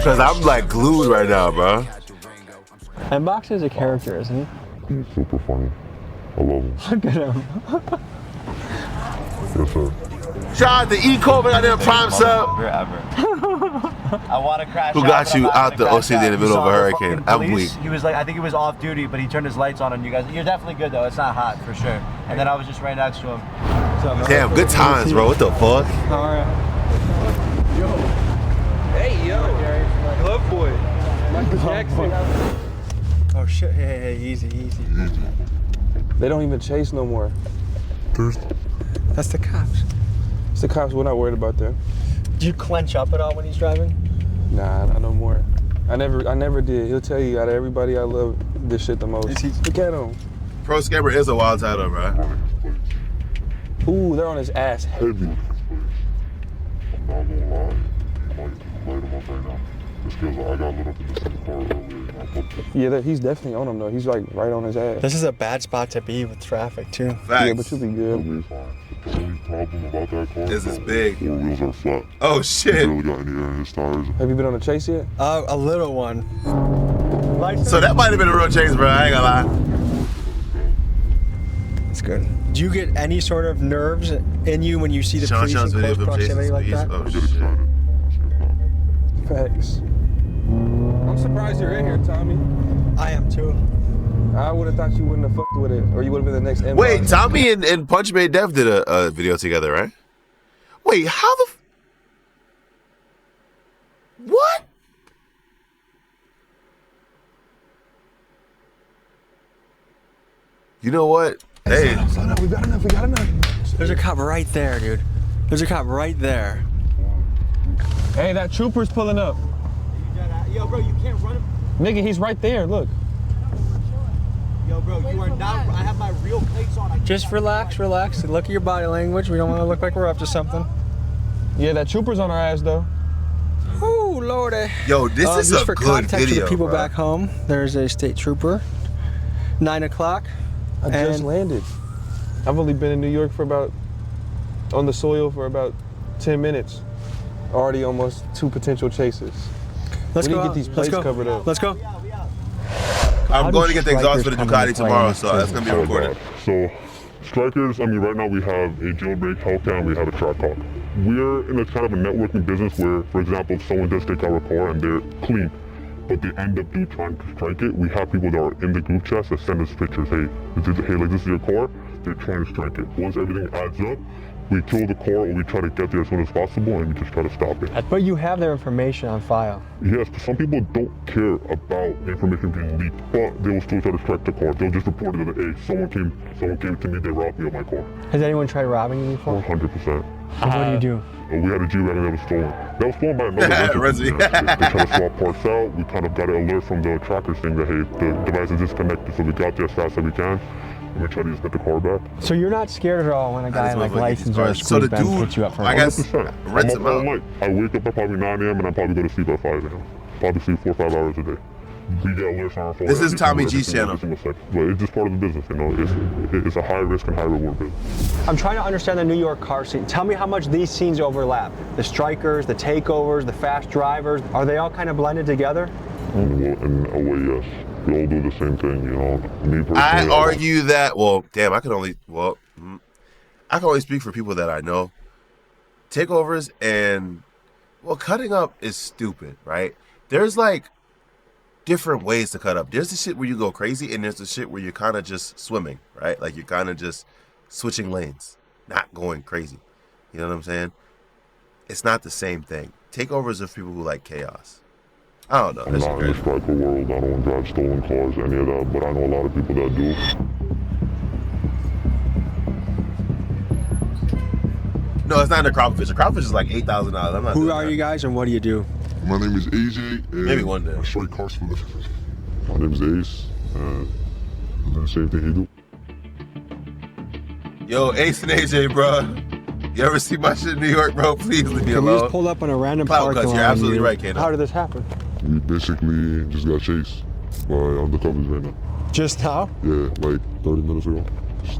Cause I'm like glued right now, bro. Mbox is a character, isn't he? He's super funny. I love him. Look at him. Yes, sir. Shout out to E. Coleman out there, Prime Sub. I want to crash. Who got you out the OC in the middle of a hurricane? I'm weak. He was like, I think he was off duty, but he turned his lights on and you guys. You're definitely good though. It's not hot for sure. And then I was just right next to him. Damn, good times, bro. What the fuck? All right. Yo. Hey, yo. Glove boy. Michael Jackson. Oh shit! Hey, easy. They don't even chase no more. That's the cops. It's the cops. We're not worried about them. Do you clench up at all when he's driving? Nah, not no more. I never did. He'll tell you out of everybody I love this shit the most. Look at him. Pro Scammer is a wild title, bro. Ooh, they're on his ass heavy. I'm not gonna lie. I might light him up right now. Just because I got lit up in the same car earlier. Yeah, he's definitely on him though. He's like right on his ass. This is a bad spot to be with traffic too. Yeah, but you'll be good. The only problem about that car This is big. 4 wheels are flat. Oh He shit. barely got any air in his tires. Have you been on a chase yet? A little one. So that might have been a real chase, bro. I ain't gonna lie. That's good. Do you get any sort of nerves in you when you see the police in close proximity like that? Oh shit. Facts. I'm surprised you're in here, Tommy. I am too. I would have thought you wouldn't have fucked with it, or you would have been the next Mbox. Wait, Tommy and Punch Made Dev did a video together, right? Wait, how the? What? You know what? Hey. Slow down, we got enough, we got enough. There's a cop right there, dude. There's a cop right there. Hey, that trooper's pulling up. Yo, bro, you can't run him. Nigga, he's right there, look. Yo, bro, you are not. I have my real plates on. Just relax. Look at your body language. We don't want to look like we're up to something. Yeah, that trooper's on our ass, though. Ooh, lordy. Yo, this is just a for good context video, for the people bro. back home, there's a state trooper. 9 o'clock. I just landed. I've only been in New York on the soil for about 10 minutes. Already almost 2 potential chases. Let's we go need to out. get these Let's plates go. covered up. Let's go. I'm going to get the exhaust for the Ducati tomorrow, so that's gonna be recorded. So, strikers, I mean, right now we have a jailbreak Hellcat and we have a track hawk. We're in a kind of a networking business where, for example, if someone does take our car and they're clean, but they end up trying to strike it, we have people that are in the group chat that send us pictures. Hey, this is your car. They're trying to strike it. Once everything adds up, we kill the car or we try to get there as soon as possible and we just try to stop it. But you have their information on file. Yes, but some people don't care about the information being leaked, but they will still try to strike the car. They'll just report it to the, hey, someone came to me, they robbed me of my car. Has anyone tried robbing you before? 100%. And what do you do? We had a G-Wagon that was stolen. That was stolen by another rental. They tried to swap parts out. We kind of got an alert from the tracker saying that, hey, the device is disconnected, so we got there as fast as we can. And we tried to just get the car back. So you're not scared at all when a guy in like license or a squeeze Benz hits you up for I guess, 100%. rents I'm him up all out. night. I wake up at probably 9 a.m. and I probably go to sleep at 5 a.m. Probably sleep 4 or 5 hours a day. We get alerts on our phone. This is Tommy every G's channel. single second. But it's just part of the business, you know. It's a high risk and high reward business. I'm trying to understand the New York car scene. Tell me how much these scenes overlap. The strikers, the takeovers, the fast drivers, are they all kind of blended together? In a way, yes. We all do the same thing, you know. Me personally, I argue that, well, damn, I can only speak for people that I know. Takeovers and, well, cutting up is stupid, right? There's like different ways to cut up. There's the shit where you go crazy, and there's the shit where you're kind of just swimming, right? Like you're kind of just switching lanes, not going crazy. You know what I'm saying? It's not the same thing. Takeovers are for people who like chaos. I don't know. I'm not in the striker world. I don't drive stolen cars, any of that, but I know a lot of people that do. No, it's not the crawfish. The crawfish is like $8,000. Who are you guys and what do you do? My name is AJ. And Maybe one day. I strike cars for a living. My name is Ace. I do the same thing he do. Yo, Ace and AJ, bro. You ever see my shit in New York, bro? Please leave me We alone. just pulled up on a random Clout parking cuts, lot. you're absolutely right, Kano. How did this happen? We basically just got chased by undercovers right now. Just now? Yeah, like 30 minutes ago.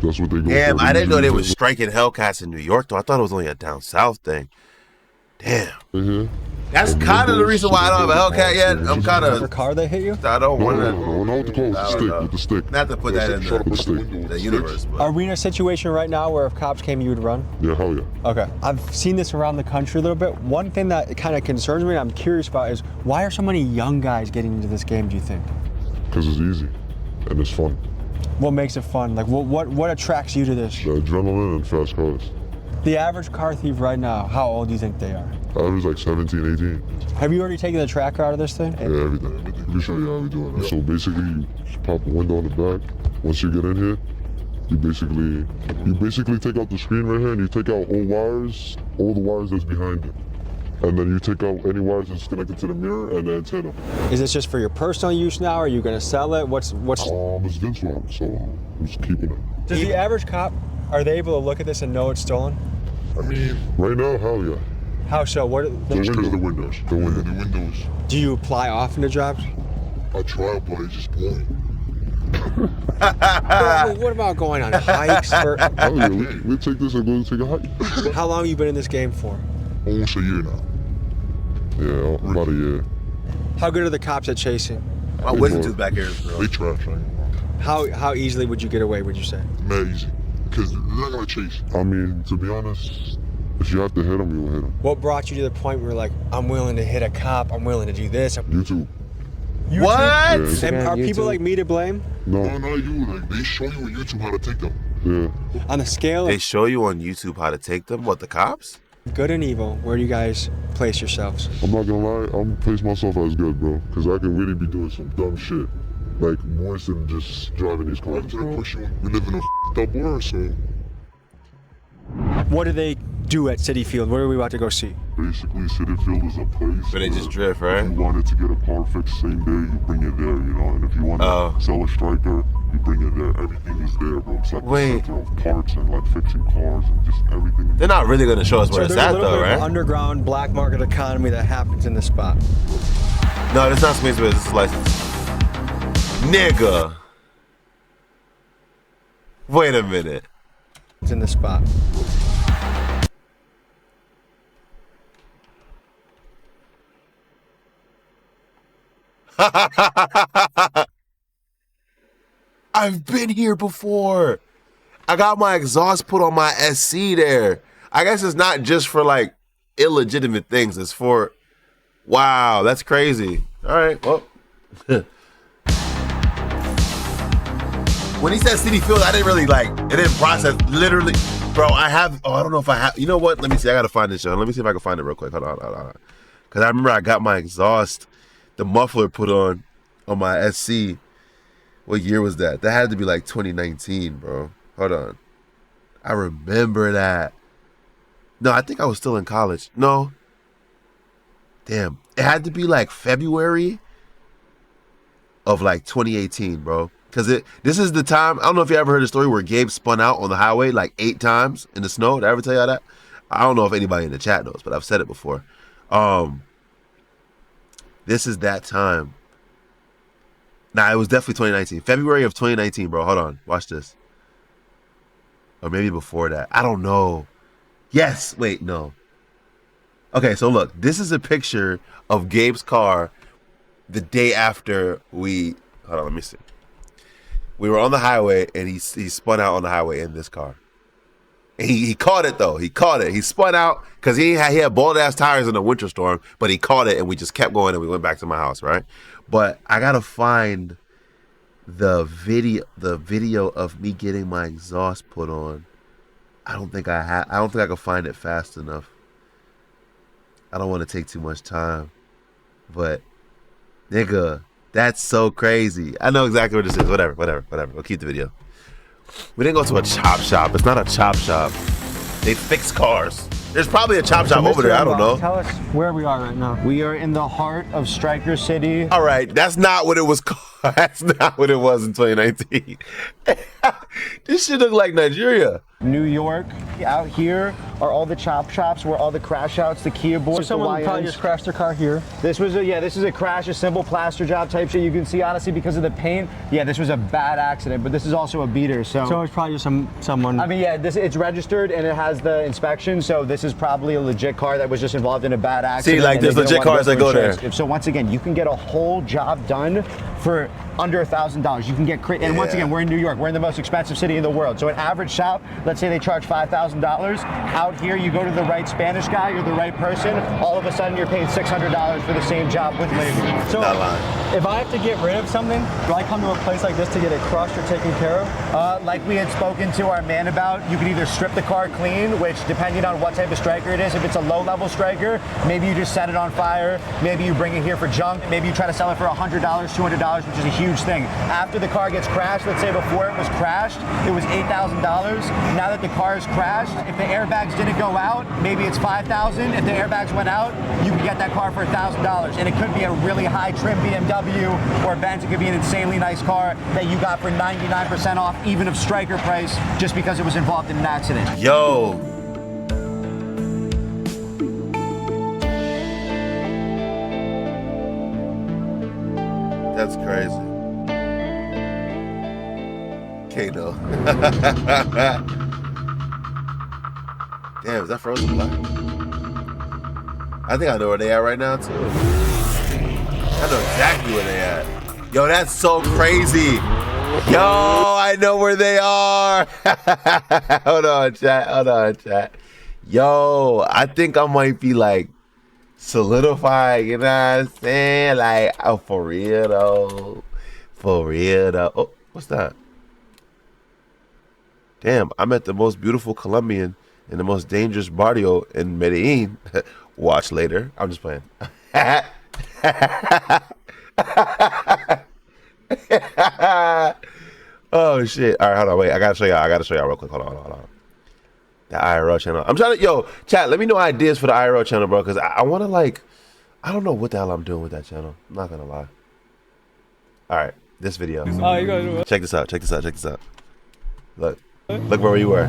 That's what they go Damn, for. I didn't know they were striking Hellcats in New York, though. I thought it was only a down south thing. Damn. Mm-hmm. That's kind of the reason why I don't have a Hellcat yet. I'm kind The of. car they hit you? I don't want to. No, not with the car, with the stick, with the stick. Not to put that in the universe, but. Are we in a situation right now where if cops came, you would run? Yeah, hell yeah. Okay. I've seen this around the country a little bit. One thing that kind of concerns me and I'm curious about is why are so many young guys getting into this game, do you think? Because it's easy and it's fun. What makes it fun? Like what attracts you to this? The adrenaline and fast cars. The average car thief right now, how old do you think they are? I was like 17, 18. Have you already taken the tracker out of this thing? Yeah, everything. Let me show you how we do it. So basically, you pop a window on the back. Once you get in here, you basically take out the screen right here and you take out all the wires that's behind it. And then you take out any wires that's connected to the mirror and the antenna. Is this just for your personal use now? Are you going to sell it? What's? It's Vince Rob, so I'm just keeping it. Does the average cop, are they able to look at this and know it's stolen? I mean, right now, hell yeah. How so? What? The windows. The windows. Do you apply often to jobs? I try, but it's just boring. What about going on hikes? Oh yeah, we take this and go take a hike. How long have you been in this game for? Almost a year now. Yeah, about a year. How good are the cops at chasing? My wisdom tooth back here is real. They trash, right? How easily would you get away, would you say? Mad easy. Because they're not going to chase. I mean, to be honest, if you have to hit them, you will hit them. What brought you to the point where you're like, I'm willing to hit a cop, I'm willing to do this? YouTube. What? Yeah, and are people like me to blame? No, not you. Like, they show you on YouTube how to take them. Yeah. On the scale They of show you on YouTube how to take them? What, the cops? good and evil, where do you guys place yourselves? I'm not going to lie, I'm going to place myself as good, bro. Because I can really be doing some dumb shit. Like, worse than just driving these cars. We live in a packed up were, so What do they do at City Field? What are we about to go see? basically Citi Field is a place But they just where drift, right? if you wanted to get a car fixed same day, you bring it there, you know, and if you want to sell a striker, you bring it there. Everything is there, bro. It's like the center of parts and like fixing cars and just everything. They're not really going to show us where So it's there's a at, little though, bit of right? an underground black market economy that happens in this spot. No, it's not Smith's Biz. It's license. Nigga. Wait a minute. It's in this spot. I've been here before. I got my exhaust put on my SC there. I guess it's not just for like illegitimate things. It's for, wow, that's crazy. All right, well. When he said City Field, I didn't really like, it didn't process, literally. Bro, I don't know if I have, you know what? Let me see, I gotta find this, John. Let me see if I can find it real quick. Hold on. Because I remember I got my exhaust, the muffler put on my SC. What year was that? That had to be like 2019, bro. Hold on. I remember that. No, I think I was still in college. No. Damn. It had to be like February of like 2018, bro. Because this is the time, I don't know if you ever heard the story where Gabe spun out on the highway like 8 times in the snow. Did I ever tell y'all that? I don't know if anybody in the chat knows, but I've said it before. This is that time. Nah, it was definitely 2019. February of 2019, bro. Hold on. Watch this. Or maybe before that. I don't know. Yes. Wait, no. Okay, so look. This is a picture of Gabe's car the day after we... Hold on, let me see. We were on the highway, and he spun out on the highway in this car. And he caught it, though. He caught it. He spun out because he had bald-ass tires in a winter storm, but he caught it, and we just kept going, and we went back to my house, right? But I got to find the video of me getting my exhaust put on. I don't think I can find it fast enough. I don't want to take too much time. But, nigga... That's so crazy. I know exactly what this is. Whatever. We'll keep the video. We didn't go to a chop shop. It's not a chop shop. They fix cars. There's probably a chop shop over there. I don't know. Tell us where we are right now. We are in the heart of Striker City. All right. That's not what it was called. That's not what it was in 2019. This shit look like Nigeria. New York. Out here are all the chop shops where all the crash outs, the Kia boards, So someone the probably YNs. just crashed their car here. This is a crash, a simple plaster job type shit. You can see honestly because of the paint. Yeah, this was a bad accident, but this is also a beater. So it's probably just someone. I mean, yeah, it's registered and it has the inspection. So this is probably a legit car that was just involved in a bad accident. See, like there's legit cars that go there. So once again, you can get a whole job done for under $1,000. You can get and once again, we're in New York. We're in the most expensive city in the world. So an average shop, let's say they charge $5,000. Out here, you go to the right Spanish guy, you're the right person. All of a sudden, you're paying $600 for the same job with labor. So if I have to get rid of something, do I come to a place like this to get it crushed or taken care of? Like we had spoken to our man about, you could either strip the car clean, which depending on what type of striker it is, if it's a low-level striker, maybe you just set it on fire. Maybe you bring it here for junk. Maybe you try to sell it for $100, $200, which is a huge thing. After the car gets crashed, let's say before it was crashed, it was $8,000. Now that the car is crashed, if the airbags didn't go out, maybe it's $5,000. If the airbags went out, you can get that car for $1,000. And it could be a really high trim BMW or Benz. It could be an insanely nice car that you got for 99% off, even of striker price, just because it was involved in an accident. Yo. That's crazy. Kano. Damn, is that Frozen Black? I think I know where they at right now, too. I know exactly where they at. Yo, that's so crazy. Yo, I know where they are. Hold on, chat. Yo, I think I might be like solidified, you know what I'm saying? Like, oh, for real though. Oh, what's that? Damn, I met the most beautiful Colombian in the most dangerous barrio in Medellin. Watch later. I'm just playing. Oh shit! All right, hold on, wait. I gotta show y'all real quick. Hold on. The IRL channel. I'm trying to, yo, chat. Let me know ideas for the IRL channel, bro, because I want to like, I don't know what the hell I'm doing with that channel. I'm not gonna lie. All right, this video. Oh, you gotta do it. Check this out. Look where you were.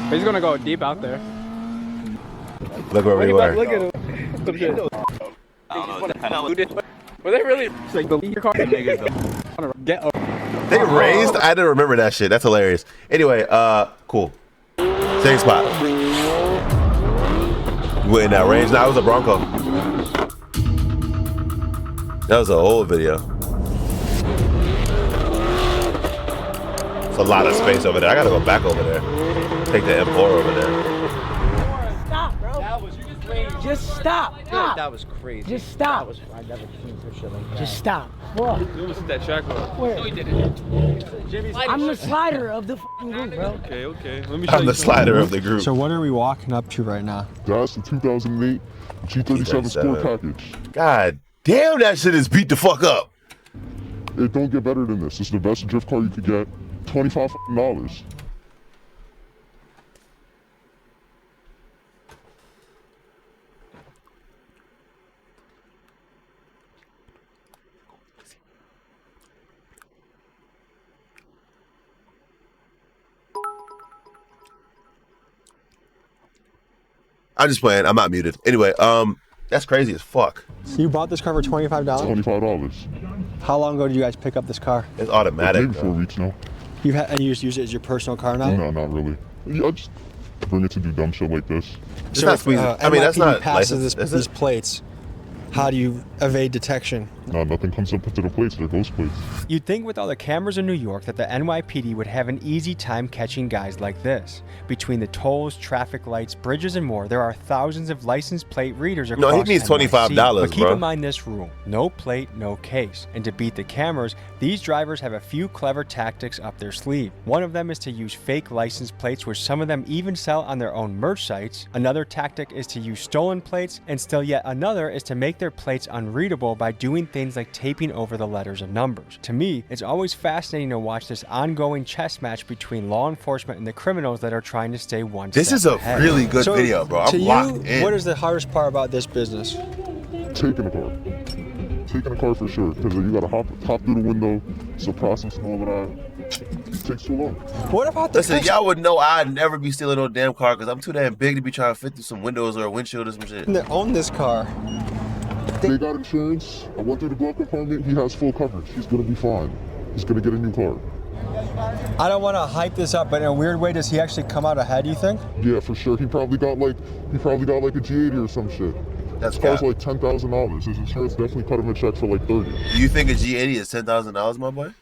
He's gonna go deep out there. Look where we were. Look at him. Were they really like the your car? Get over. They raised? I didn't remember that shit. That's hilarious. Anyway, cool. Same spot. You went in that range. Now it was a Bronco. That was an old video. It's a lot of space over there. I gotta go back over there. Take the M4 over there. Stop, bro. Just stop. Stop. That was crazy. Just stop. I've never seen some shit like that. Just stop. What? You almost hit that track on. Where? No, he didn't. I'm the slider of the fucking group, bro. Okay. Let me show I'm you the slider of the group. So what are we walking up to right now? That's the 2008 G37 Sport package. God damn, that shit is beat the fuck up. It don't get better than this. This is the best drift car you could get. $25. I'm just playing. I'm not muted. Anyway, that's crazy as fuck. So you bought this car for $25? $25. How long ago did you guys pick up this car? It's automatic. Maybe 4 weeks now. And you just use it as your personal car now? No, not really. I just bring it to do dumb shit like this. It's not squeezing. I mean, that's not passes licensed, these plates. How do you evade detection? No, nothing comes up into the plates. They're ghost plates. You'd think with all the cameras in New York that the NYPD would have an easy time catching guys like this. Between the tolls, traffic lights, bridges, and more, there are thousands of license plate readers across No, he needs $25, But keep bro. in mind this rule: no plate, no case. And to beat the cameras, these drivers have a few clever tactics up their sleeve. One of them is to use fake license plates, which some of them even sell on their own merch sites. Another tactic is to use stolen plates, and still yet another is to make their plates unreadable by doing things like taping over the letters and numbers. To me, it's always fascinating to watch this ongoing chess match between law enforcement and the criminals that are trying to stay one This step is a ahead. really good video, bro. I'm locked in. What is the hardest part about this business? Taking a car. Taking a car for sure. Because you gotta hop through the window. It's a process and all of that. It takes too long. What about the Listen, y'all would know I'd never be stealing no damn car because I'm too damn big to be trying to fit through some windows or a windshield or some shit. They own this car. They got insurance. I went through the glove compartment. He has full coverage. He's gonna be fine. He's gonna get a new car. I don't want to hype this up, but in a weird way, does he actually come out ahead, you think? Yeah, for sure. He probably got like a G80 or some shit. That's car's like $10,000. His insurance definitely cut him a check for like $30. Do you think a G80 is $10,000, my boy?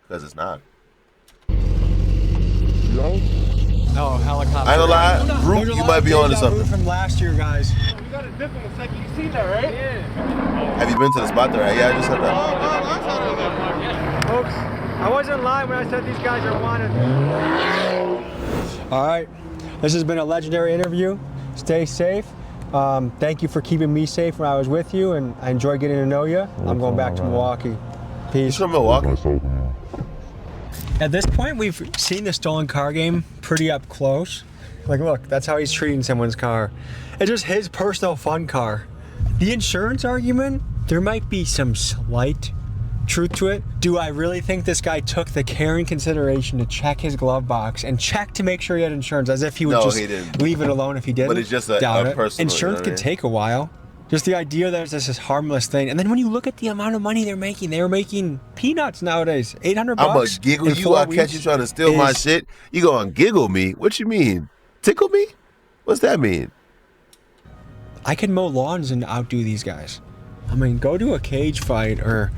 Because it's not. Yeah. Oh, helicopter. I ain't gonna lie, Root, you might be on to something. From last year, guys. We got a dip in a second. You seen that, right? Yeah. Have you been to the spot there? Yeah, I just said that. Folks, I wasn't lying when I said these guys are wanted. All right, this has been a legendary interview. Stay safe. Thank you for keeping me safe when I was with you, and I enjoyed getting to know you. I'm going back to Milwaukee. Peace. He's from Milwaukee. At this point, we've seen the stolen car game pretty up close. Like, look, that's how he's treating someone's car. It's just his personal fun car. The insurance argument, there might be some slight truth to it. Do I really think this guy took the care and consideration to check his glove box and check to make sure he had insurance, as if he would just leave it alone if he didn't? But it's just a personal, insurance could take a while. Just the idea that it's just this harmless thing. And then when you look at the amount of money they're making peanuts nowadays. $800 I'm gonna giggle you. I'll catch you trying to steal my shit. You gonna giggle me? What you mean? Tickle me? What's that mean? I could mow lawns and outdo these guys. I mean, go to a cage fight or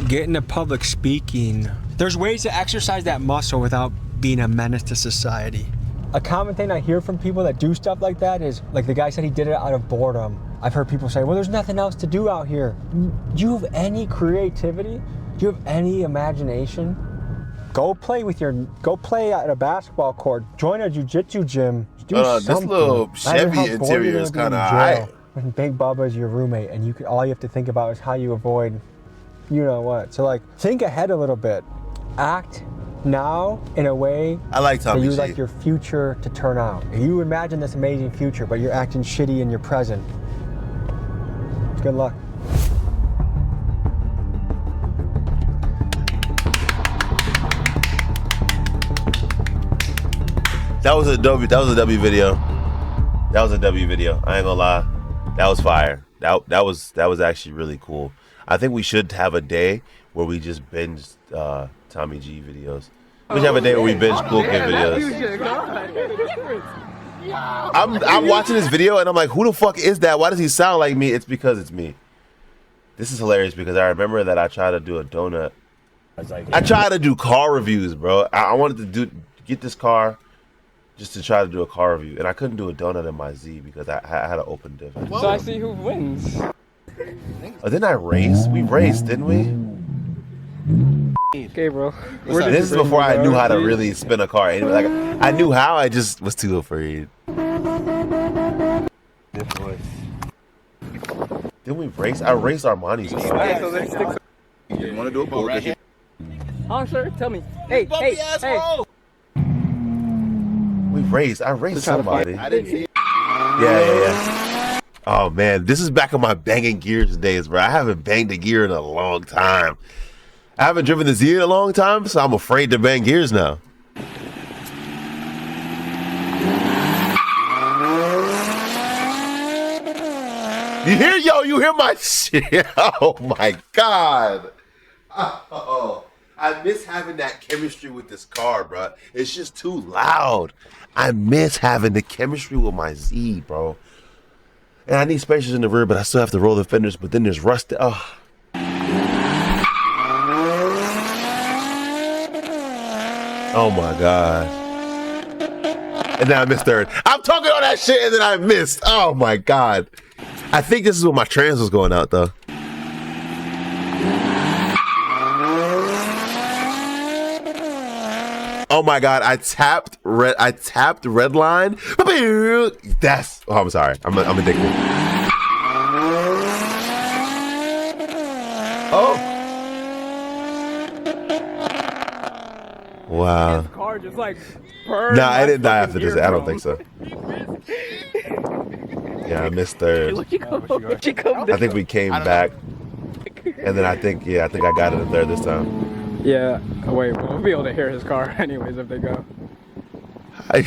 get into public speaking. There's ways to exercise that muscle without being a menace to society. A common thing I hear from people that do stuff like that is, like the guy said he did it out of boredom. I've heard people say, well, there's nothing else to do out here. Do you have any creativity? Do you have any imagination? Go play at a basketball court. Join a jiu-jitsu gym. Do something. This little Chevy interior is kind of alright. When Big Bubba's your roommate, and all you have to think about is how you avoid you know what. So like, think ahead a little bit. Act now in a way I like Tommy that you G. like your future to turn out. You imagine this amazing future, but you're acting shitty in your present. Good luck. That was a W video. That was a W video. I ain't gonna lie. That was fire. That was actually really cool. I think we should have a day where we just binge Tommy G videos. We should have a day where we binge Cool Kid videos. I'm watching this video and I'm like, who the fuck is that? Why does he sound like me? It's because it's me. This is hilarious because I remember that I tried to do a donut. I tried to do car reviews, bro. I wanted to get this car just to try to do a car review, and I couldn't do a donut in my Z because I had an open diff. So I see who wins. Oh, didn't I race? We raced, didn't we? Okay, bro. This is before I knew how to really spin a car. Anyway, like I knew how, I just was too afraid. Didn't we race? I raced Armani's car. You want to do a pull? Oh, sir, tell me. Hey. We raced. I raced somebody. I didn't see it. Yeah. Oh man, this is back in my banging gears days, bro. I haven't banged a gear in a long time. I haven't driven the Z in a long time, so I'm afraid to bang gears now. You hear my shit? Oh my God. Oh, I miss having that chemistry with this car, bro. It's just too loud. I miss having the chemistry with my Z, bro. And I need spacers in the rear, but I still have to roll the fenders, but then there's rust. Oh. Oh my God. And then I missed third. I'm talking all that shit and then I missed. Oh my God. I think this is when my trans was going out though. Oh my God, I tapped red line. That's, oh, I'm sorry. I'm addicted. Oh. Wow. His car just like Nah, I didn't die after this. I don't think so. Yeah, I missed third. I think we came back. And then I think I got it in third this time. Yeah. Oh, wait, we'll be able to hear his car anyways if they go. That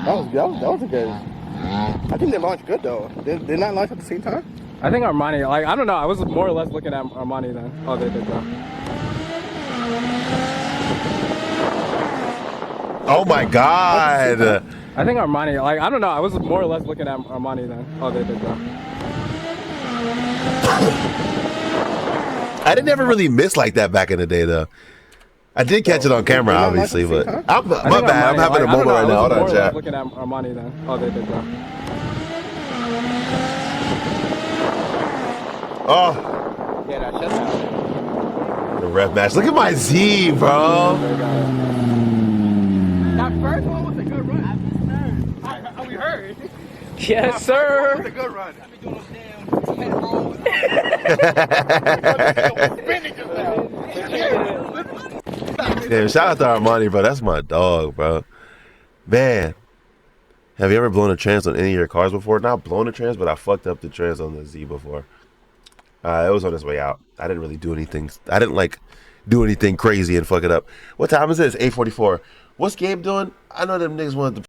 was a good. I think they launched good though. Did they not launch at the same time? I think Armani, like, I don't know. I was more or less looking at Armani then. Oh, they did go. Oh my God. I think Armani, like, I don't know. I was more or less looking at Armani then. Oh, they did go. I didn't ever really miss like that back in the day though. I did catch it on camera, obviously, but my bad. I'm having a moment right now. Hold on, chat. Looking at Armani then. Oh, they did go. Oh. Yeah, that shut down. The ref match. Look at my Z, bro. That first one was a good run. We heard. Yes, sir. That was a good run. Damn, shout out to Armani, bro. That's my dog, bro. Man, have you ever blown a trans on any of your cars before? Not blown a trans, but I fucked up the trans on the Z before. It was on its way out. I didn't really do anything. I didn't like do anything crazy and fuck it up. What time is it? It's 8:44. What's Gabe doing? I know them niggas wanted to